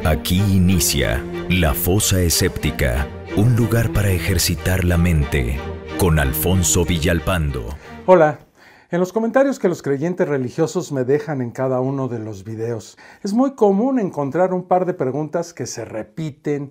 Aquí inicia La Fosa Escéptica, un lugar para ejercitar la mente, con Alfonso Villalpando. Hola, en los comentarios que los creyentes religiosos me dejan en cada uno de los videos, es muy común encontrar un par de preguntas que se repiten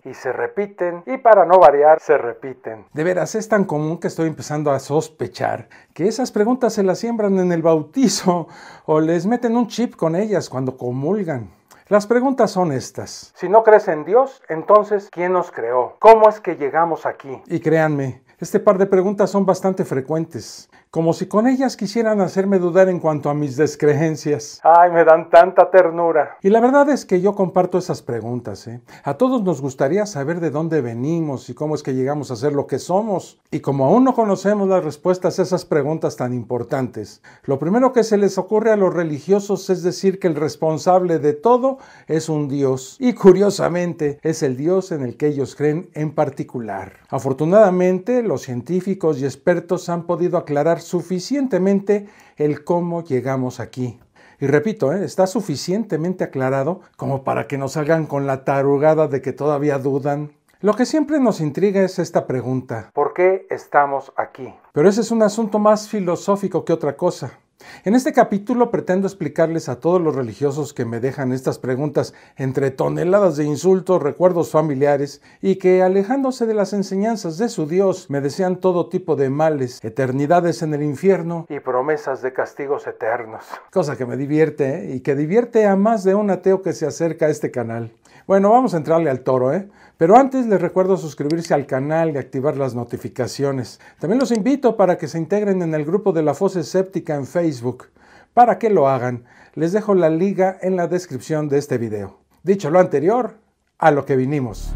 y para no variar, se repiten. De veras, es tan común que estoy empezando a sospechar que esas preguntas se las siembran en el bautizo o les meten un chip con ellas cuando comulgan. Las preguntas son estas. Si no crees en Dios, entonces, ¿quién nos creó? ¿Cómo es que llegamos aquí? Y créanme, este par de preguntas son bastante frecuentes, como si con ellas quisieran hacerme dudar en cuanto a mis descreencias. ¡Ay, me dan tanta ternura! Y la verdad es que yo comparto esas preguntas, A todos nos gustaría saber de dónde venimos y cómo es que llegamos a ser lo que somos. Y como aún no conocemos las respuestas a esas preguntas tan importantes, lo primero que se les ocurre a los religiosos es decir que el responsable de todo es un Dios. Y curiosamente, es el Dios en el que ellos creen en particular. Afortunadamente, los científicos y expertos han podido aclarar suficientemente el cómo llegamos aquí. Y repito, está suficientemente aclarado como para que nos salgan con la tarugada de que todavía dudan. Lo que siempre nos intriga es esta pregunta: ¿por qué estamos aquí? Pero ese es un asunto más filosófico que otra cosa. En este capítulo pretendo explicarles a todos los religiosos que me dejan estas preguntas entre toneladas de insultos, recuerdos familiares y que, alejándose de las enseñanzas de su Dios, me desean todo tipo de males, eternidades en el infierno y promesas de castigos eternos. Cosa que me divierte, y que divierte a más de un ateo que se acerca a este canal. Bueno, vamos a entrarle al toro, Pero antes les recuerdo suscribirse al canal y activar las notificaciones. También los invito para que se integren en el grupo de La Fosa Escéptica en Facebook. Para que lo hagan, les dejo la liga en la descripción de este video. Dicho lo anterior, a lo que vinimos.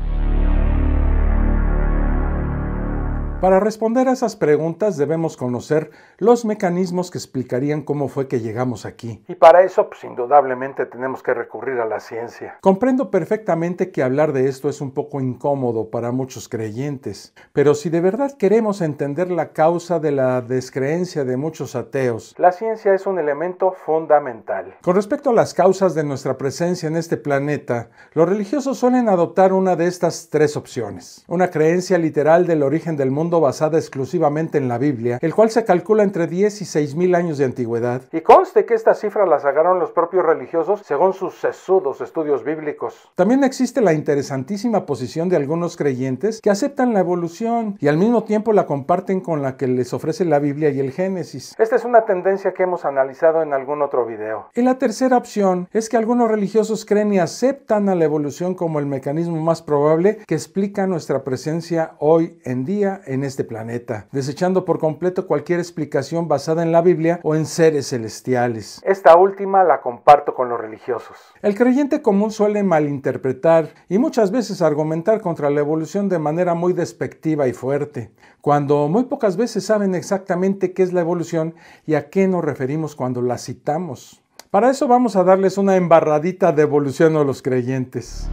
Para responder a esas preguntas debemos conocer los mecanismos que explicarían cómo fue que llegamos aquí. Y para eso, indudablemente tenemos que recurrir a la ciencia. Comprendo perfectamente que hablar de esto es un poco incómodo para muchos creyentes, pero si de verdad queremos entender la causa de la descreencia de muchos ateos, la ciencia es un elemento fundamental. Con respecto a las causas de nuestra presencia en este planeta, los religiosos suelen adoptar una de estas tres opciones: una creencia literal del origen del mundo basada exclusivamente en la Biblia, el cual se calcula entre 10 y 6,000 años de antigüedad. Y conste que esta cifra la sacaron los propios religiosos según sus sesudos estudios bíblicos. También existe la interesantísima posición de algunos creyentes que aceptan la evolución y al mismo tiempo la comparten con la que les ofrece la Biblia y el Génesis. Esta es una tendencia que hemos analizado en algún otro video. Y la tercera opción es que algunos religiosos creen y aceptan a la evolución como el mecanismo más probable que explica nuestra presencia hoy en día en este planeta, desechando por completo cualquier explicación basada en la Biblia o en seres celestiales. Esta última la comparto con los religiosos. El creyente común suele malinterpretar y muchas veces argumentar contra la evolución de manera muy despectiva y fuerte, cuando muy pocas veces saben exactamente qué es la evolución y a qué nos referimos cuando la citamos. Para eso vamos a darles una embarradita de evolución a los creyentes.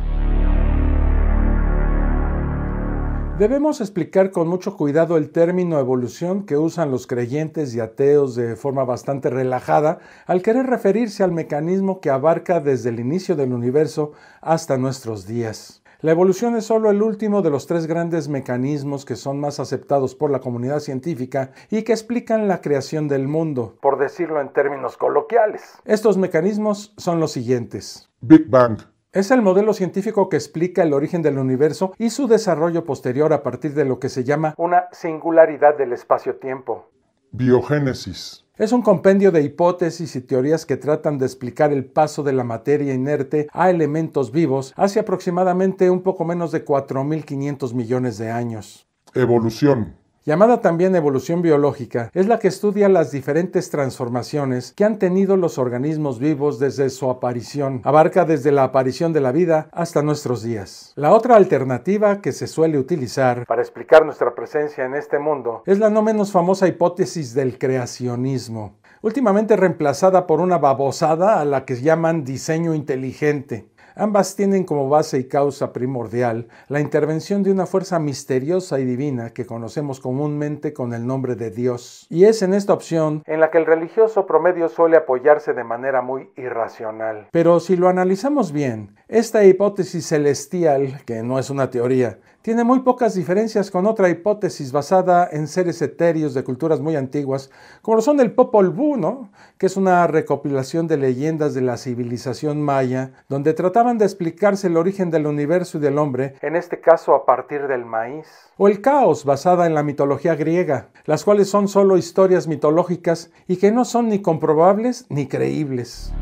Debemos explicar con mucho cuidado el término evolución que usan los creyentes y ateos de forma bastante relajada al querer referirse al mecanismo que abarca desde el inicio del universo hasta nuestros días. La evolución es solo el último de los tres grandes mecanismos que son más aceptados por la comunidad científica y que explican la creación del mundo, por decirlo en términos coloquiales. Estos mecanismos son los siguientes: Big Bang. Es el modelo científico que explica el origen del universo y su desarrollo posterior a partir de lo que se llama una singularidad del espacio-tiempo. Biogénesis. Es un compendio de hipótesis y teorías que tratan de explicar el paso de la materia inerte a elementos vivos hace aproximadamente un poco menos de 4.500 millones de años. Evolución. Llamada también evolución biológica, es la que estudia las diferentes transformaciones que han tenido los organismos vivos desde su aparición. Abarca desde la aparición de la vida hasta nuestros días. La otra alternativa que se suele utilizar para explicar nuestra presencia en este mundo es la no menos famosa hipótesis del creacionismo, últimamente reemplazada por una babosada a la que llaman diseño inteligente. Ambas tienen como base y causa primordial la intervención de una fuerza misteriosa y divina que conocemos comúnmente con el nombre de Dios. Y es en esta opción en la que el religioso promedio suele apoyarse de manera muy irracional. Pero si lo analizamos bien, esta hipótesis celestial, que no es una teoría, tiene muy pocas diferencias con otra hipótesis basada en seres etéreos de culturas muy antiguas, como lo son el Popol Vuh, ¿no? Que es una recopilación de leyendas de la civilización maya, donde trataban de explicarse el origen del universo y del hombre, en este caso a partir del maíz. O el Caos, basada en la mitología griega, las cuales son solo historias mitológicas y que no son ni comprobables ni creíbles.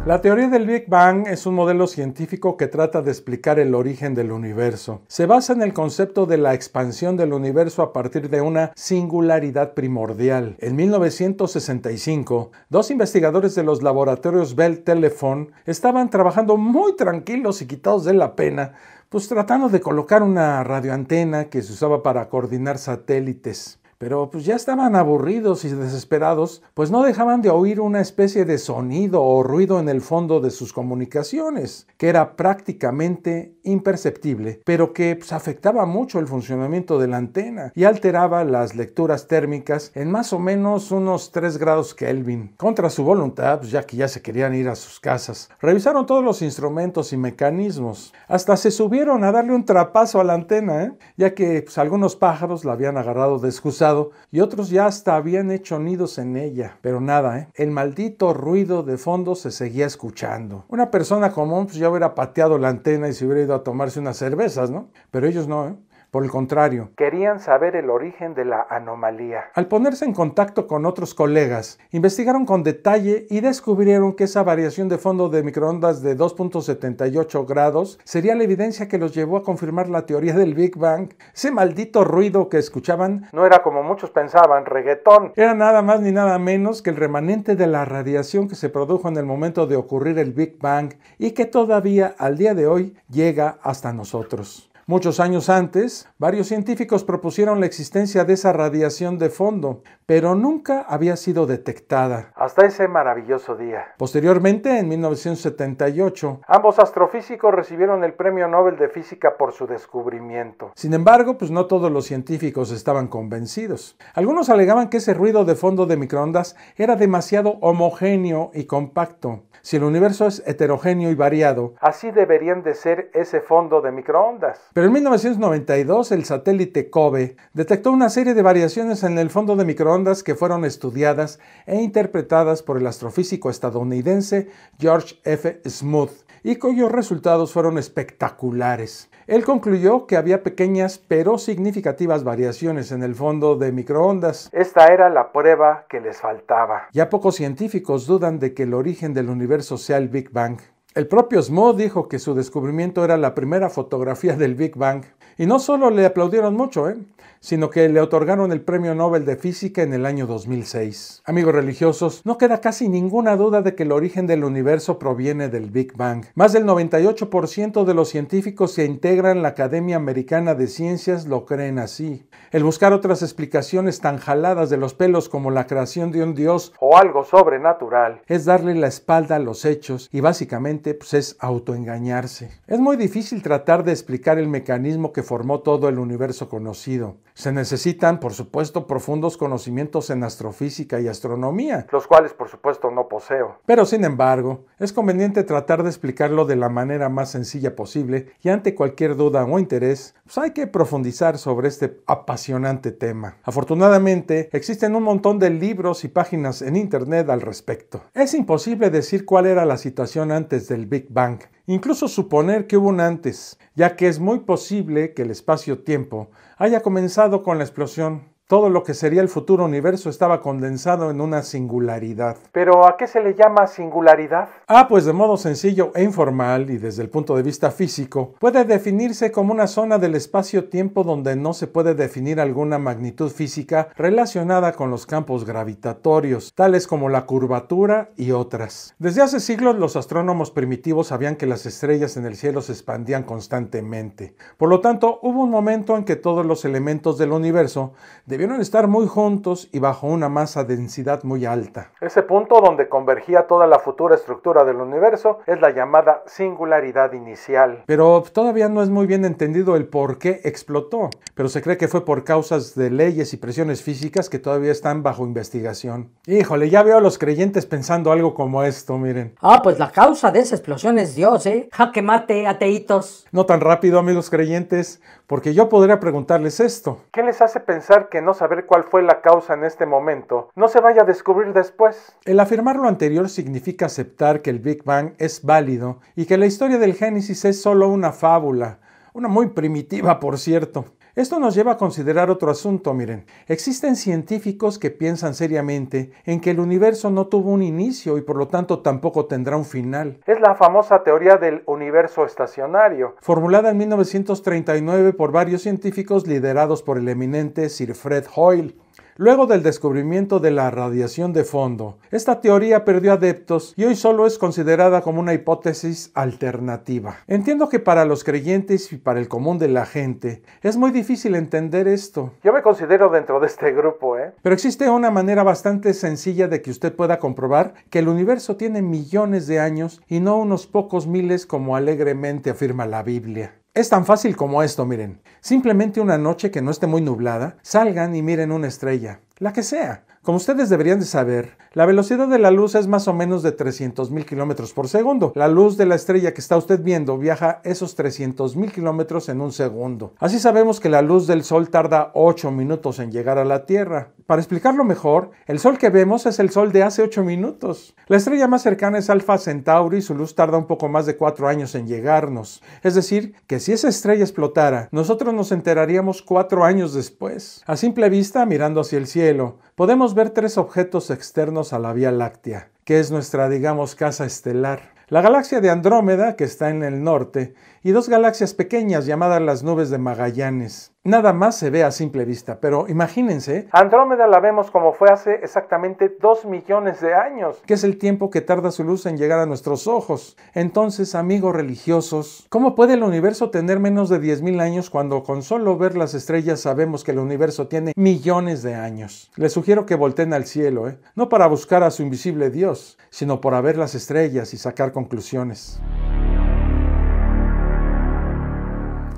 La teoría del Big Bang es un modelo científico que trata de explicar el origen del universo. Se basa en el concepto de la expansión del universo a partir de una singularidad primordial. En 1965, dos investigadores de los laboratorios Bell Telephone estaban trabajando muy tranquilos y quitados de la pena, pues tratando de colocar una radioantena que se usaba para coordinar satélites. Pero pues ya estaban aburridos y desesperados, pues no dejaban de oír una especie de sonido o ruido en el fondo de sus comunicaciones, que era prácticamente imperceptible, pero que pues afectaba mucho el funcionamiento de la antena y alteraba las lecturas térmicas en más o menos unos 3 grados Kelvin. Contra su voluntad, pues ya que ya se querían ir a sus casas, revisaron todos los instrumentos y mecanismos. Hasta se subieron a darle un trapazo a la antena, ya que pues, algunos pájaros la habían agarrado descusada y otros ya hasta habían hecho nidos en ella. Pero nada, el maldito ruido de fondo se seguía escuchando. Una persona común pues ya hubiera pateado la antena y se hubiera ido a tomarse unas cervezas, ¿no? Pero ellos no, Por el contrario, querían saber el origen de la anomalía. Al ponerse en contacto con otros colegas, investigaron con detalle y descubrieron que esa variación de fondo de microondas de 2.78 grados sería la evidencia que los llevó a confirmar la teoría del Big Bang. Ese maldito ruido que escuchaban no era, como muchos pensaban, reggaetón. Era nada más ni nada menos que el remanente de la radiación que se produjo en el momento de ocurrir el Big Bang y que todavía al día de hoy llega hasta nosotros. Muchos años antes, varios científicos propusieron la existencia de esa radiación de fondo, pero nunca había sido detectada. Hasta ese maravilloso día. Posteriormente, en 1978, ambos astrofísicos recibieron el Premio Nobel de Física por su descubrimiento. Sin embargo, pues no todos los científicos estaban convencidos. Algunos alegaban que ese ruido de fondo de microondas era demasiado homogéneo y compacto. Si el universo es heterogéneo y variado, así deberían de ser ese fondo de microondas. Pero en 1992 el satélite COBE detectó una serie de variaciones en el fondo de microondas que fueron estudiadas e interpretadas por el astrofísico estadounidense George F. Smoot y cuyos resultados fueron espectaculares. Él concluyó que había pequeñas pero significativas variaciones en el fondo de microondas. Esta era la prueba que les faltaba. Ya pocos científicos dudan de que el origen del universo sea el Big Bang. El propio Smoot dijo que su descubrimiento era la primera fotografía del Big Bang. Y no solo le aplaudieron mucho, sino que le otorgaron el Premio Nobel de Física en el año 2006. Amigos religiosos, no queda casi ninguna duda de que el origen del universo proviene del Big Bang. Más del 98% de los científicos que integran la Academia Americana de Ciencias lo creen así. El buscar otras explicaciones tan jaladas de los pelos como la creación de un dios o algo sobrenatural es darle la espalda a los hechos y básicamente es autoengañarse. Es muy difícil tratar de explicar el mecanismo que formó todo el universo conocido. Se necesitan, por supuesto, profundos conocimientos en astrofísica y astronomía, los cuales, por supuesto, no poseo. Pero, sin embargo, es conveniente tratar de explicarlo de la manera más sencilla posible y ante cualquier duda o interés, hay que profundizar sobre este apasionante tema. Afortunadamente, existen un montón de libros y páginas en internet al respecto. Es imposible decir cuál era la situación antes del Big Bang, incluso suponer que hubo un antes, ya que es muy posible que el espacio-tiempo haya comenzado con la explosión. Todo lo que sería el futuro universo estaba condensado en una singularidad. ¿Pero a qué se le llama singularidad? Pues de modo sencillo e informal y desde el punto de vista físico, puede definirse como una zona del espacio-tiempo donde no se puede definir alguna magnitud física relacionada con los campos gravitatorios, tales como la curvatura y otras. Desde hace siglos los astrónomos primitivos sabían que las estrellas en el cielo se expandían constantemente. Por lo tanto, hubo un momento en que todos los elementos del universo debían debieron estar muy juntos y bajo una masa de densidad muy alta. Ese punto donde convergía toda la futura estructura del universo es la llamada singularidad inicial. Pero todavía no es muy bien entendido el por qué explotó, pero se cree que fue por causas de leyes y presiones físicas que todavía están bajo investigación. Híjole, ya veo a los creyentes pensando algo como esto, miren. Pues la causa de esa explosión es Dios, Jaque mate, ateitos. No tan rápido, amigos creyentes, porque yo podría preguntarles esto. ¿Qué les hace pensar que no saber cuál fue la causa en este momento no se vaya a descubrir después? El afirmar lo anterior significa aceptar que el Big Bang es válido y que la historia del Génesis es solo una fábula, una muy primitiva, por cierto. Esto nos lleva a considerar otro asunto, miren. Existen científicos que piensan seriamente en que el universo no tuvo un inicio y por lo tanto tampoco tendrá un final. Es la famosa teoría del universo estacionario, formulada en 1939 por varios científicos liderados por el eminente Sir Fred Hoyle. Luego del descubrimiento de la radiación de fondo, esta teoría perdió adeptos y hoy solo es considerada como una hipótesis alternativa. Entiendo que para los creyentes y para el común de la gente es muy difícil entender esto. Yo me considero dentro de este grupo, Pero existe una manera bastante sencilla de que usted pueda comprobar que el universo tiene millones de años y no unos pocos miles como alegremente afirma la Biblia. Es tan fácil como esto, miren. Simplemente una noche que no esté muy nublada, salgan y miren una estrella, la que sea. Como ustedes deberían de saber, la velocidad de la luz es más o menos de 300,000 kilómetros por segundo. La luz de la estrella que está usted viendo viaja esos 300,000 kilómetros en un segundo. Así sabemos que la luz del Sol tarda 8 minutos en llegar a la Tierra. Para explicarlo mejor, el Sol que vemos es el Sol de hace 8 minutos. La estrella más cercana es Alpha Centauri y su luz tarda un poco más de 4 años en llegarnos. Es decir, que si esa estrella explotara, nosotros nos enteraríamos 4 años después. A simple vista, mirando hacia el cielo, podemos ver 3 objetos externos a la Vía Láctea, que es nuestra, digamos, casa estelar. La galaxia de Andrómeda, que está en el norte, y 2 galaxias pequeñas llamadas las nubes de Magallanes. Nada más se ve a simple vista, pero imagínense, Andrómeda la vemos como fue hace exactamente 2 millones de años, que es el tiempo que tarda su luz en llegar a nuestros ojos. Entonces, amigos religiosos, ¿cómo puede el universo tener menos de 10,000 años cuando con solo ver las estrellas sabemos que el universo tiene millones de años? Les sugiero que volteen al cielo, no para buscar a su invisible Dios, sino para ver las estrellas y sacar conclusiones.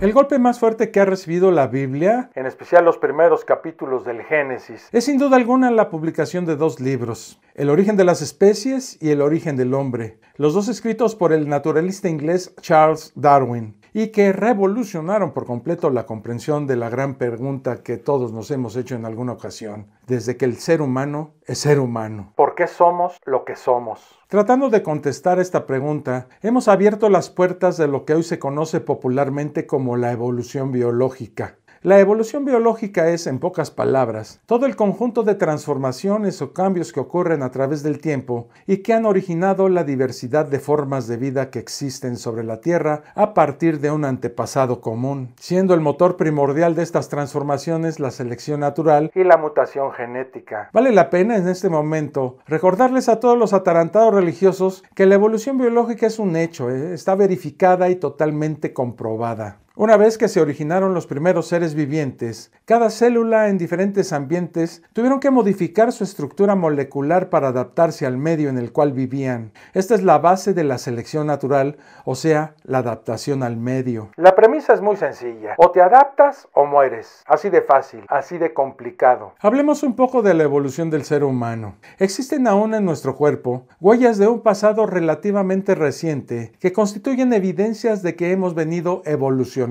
El golpe más fuerte que ha recibido la Biblia, en especial los primeros capítulos del Génesis, es sin duda alguna la publicación de 2 libros, El origen de las especies y El origen del hombre, los 2 escritos por el naturalista inglés Charles Darwin, y que revolucionaron por completo la comprensión de la gran pregunta que todos nos hemos hecho en alguna ocasión, desde que el ser humano es ser humano. ¿Por qué somos lo que somos? Tratando de contestar esta pregunta, hemos abierto las puertas de lo que hoy se conoce popularmente como la evolución biológica. La evolución biológica es, en pocas palabras, todo el conjunto de transformaciones o cambios que ocurren a través del tiempo y que han originado la diversidad de formas de vida que existen sobre la Tierra a partir de un antepasado común, siendo el motor primordial de estas transformaciones la selección natural y la mutación genética. Vale la pena en este momento recordarles a todos los atarantados religiosos que la evolución biológica es un hecho, está verificada y totalmente comprobada. Una vez que se originaron los primeros seres vivientes, cada célula en diferentes ambientes tuvieron que modificar su estructura molecular para adaptarse al medio en el cual vivían. Esta es la base de la selección natural, o sea, la adaptación al medio. La premisa es muy sencilla. O te adaptas o mueres. Así de fácil, así de complicado. Hablemos un poco de la evolución del ser humano. Existen aún en nuestro cuerpo huellas de un pasado relativamente reciente que constituyen evidencias de que hemos venido evolucionando.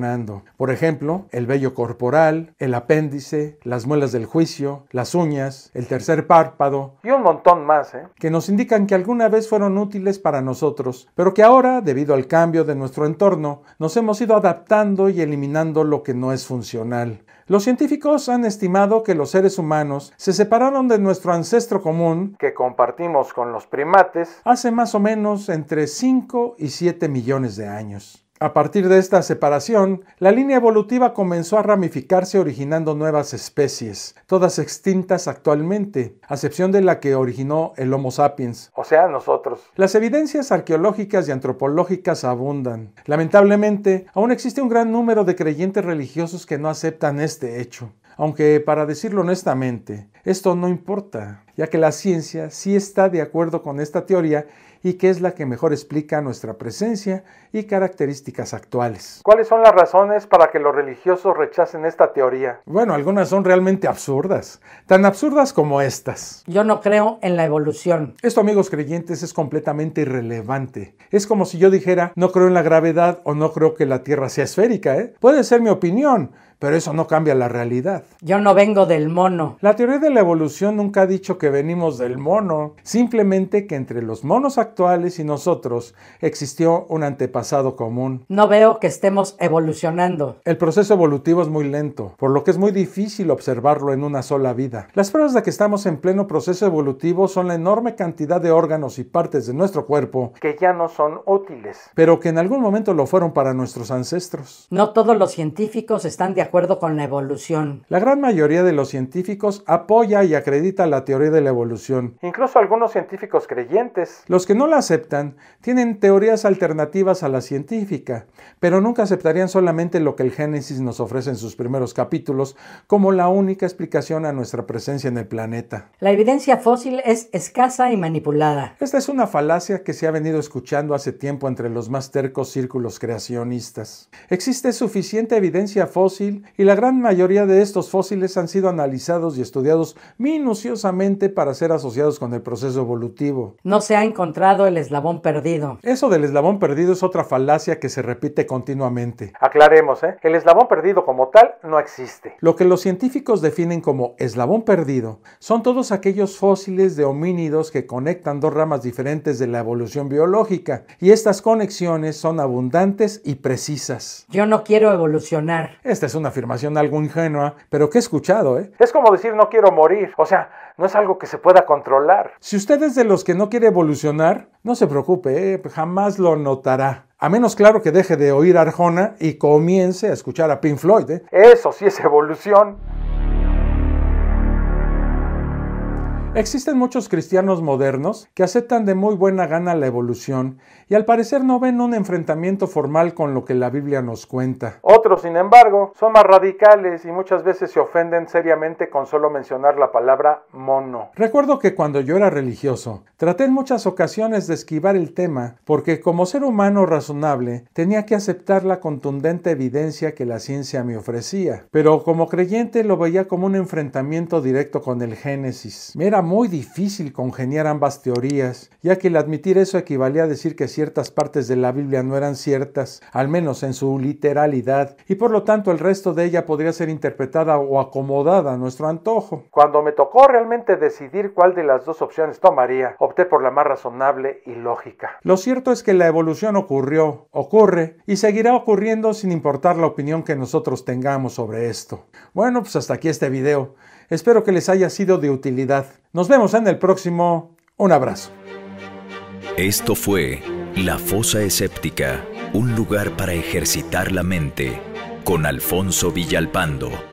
Por ejemplo, el vello corporal, el apéndice, las muelas del juicio, las uñas, el tercer párpado y un montón más, que nos indican que alguna vez fueron útiles para nosotros, pero que ahora, debido al cambio de nuestro entorno, nos hemos ido adaptando y eliminando lo que no es funcional. Los científicos han estimado que los seres humanos se separaron de nuestro ancestro común, que compartimos con los primates, hace más o menos entre 5 y 7 millones de años. A partir de esta separación, la línea evolutiva comenzó a ramificarse originando nuevas especies, todas extintas actualmente, a excepción de la que originó el Homo sapiens, o sea, nosotros. Las evidencias arqueológicas y antropológicas abundan. Lamentablemente, aún existe un gran número de creyentes religiosos que no aceptan este hecho. Aunque, para decirlo honestamente, esto no importa, ya que la ciencia sí está de acuerdo con esta teoría y que es la que mejor explica nuestra presencia y características actuales. ¿Cuáles son las razones para que los religiosos rechacen esta teoría? Bueno, algunas son realmente absurdas, tan absurdas como estas. Yo no creo en la evolución. Esto, amigos creyentes, es completamente irrelevante. Es como si yo dijera, no creo en la gravedad o no creo que la Tierra sea esférica, ¿eh? Puede ser mi opinión, pero eso no cambia la realidad. Yo no vengo del mono. La teoría de la evolución nunca ha dicho que venimos del mono, simplemente que entre los monos actuales y nosotros existió un antepasado común. No veo que estemos evolucionando. El proceso evolutivo es muy lento, por lo que es muy difícil observarlo en una sola vida. Las pruebas de que estamos en pleno proceso evolutivo son la enorme cantidad de órganos y partes de nuestro cuerpo que ya no son útiles, pero que en algún momento lo fueron para nuestros ancestros. No todos los científicos están de acuerdo con la evolución. La gran mayoría de los científicos apoya y acredita la teoría de la evolución. Incluso algunos científicos creyentes. Los que no la aceptan tienen teorías alternativas a la científica, pero nunca aceptarían solamente lo que el Génesis nos ofrece en sus primeros capítulos como la única explicación a nuestra presencia en el planeta. La evidencia fósil es escasa y manipulada. Esta es una falacia que se ha venido escuchando hace tiempo entre los más tercos círculos creacionistas. Existe suficiente evidencia fósil y la gran mayoría de estos fósiles han sido analizados y estudiados minuciosamente para ser asociados con el proceso evolutivo. No se ha encontrado el eslabón perdido. Eso del eslabón perdido es otra falacia que se repite continuamente. Aclaremos, el eslabón perdido como tal no existe. Lo que los científicos definen como eslabón perdido son todos aquellos fósiles de homínidos que conectan dos ramas diferentes de la evolución biológica, y estas conexiones son abundantes y precisas. Yo no quiero evolucionar. Esta es una afirmación algo ingenua, pero que he escuchado, Es como decir no quiero morir, o sea, no es algo que se pueda controlar. Si usted es de los que no quiere evolucionar, no se preocupe, jamás lo notará. A menos, claro, que deje de oír Arjona y comience a escuchar a Pink Floyd, Eso sí es evolución. Existen muchos cristianos modernos que aceptan de muy buena gana la evolución y al parecer no ven un enfrentamiento formal con lo que la Biblia nos cuenta. Otros, sin embargo, son más radicales y muchas veces se ofenden seriamente con solo mencionar la palabra mono. Recuerdo que cuando yo era religioso, traté en muchas ocasiones de esquivar el tema porque como ser humano razonable tenía que aceptar la contundente evidencia que la ciencia me ofrecía, pero como creyente lo veía como un enfrentamiento directo con el Génesis. Me era muy difícil congeniar ambas teorías, ya que el admitir eso equivalía a decir que ciertas partes de la Biblia no eran ciertas, al menos en su literalidad, y por lo tanto el resto de ella podría ser interpretada o acomodada a nuestro antojo. Cuando me tocó realmente decidir cuál de las dos opciones tomaría, opté por la más razonable y lógica. Lo cierto es que la evolución ocurrió, ocurre y seguirá ocurriendo sin importar la opinión que nosotros tengamos sobre esto. Bueno, pues hasta aquí este video. Espero que les haya sido de utilidad. Nos vemos en el próximo. Un abrazo. Esto fue La Fosa Escéptica, un lugar para ejercitar la mente, con Alfonso Villalpando.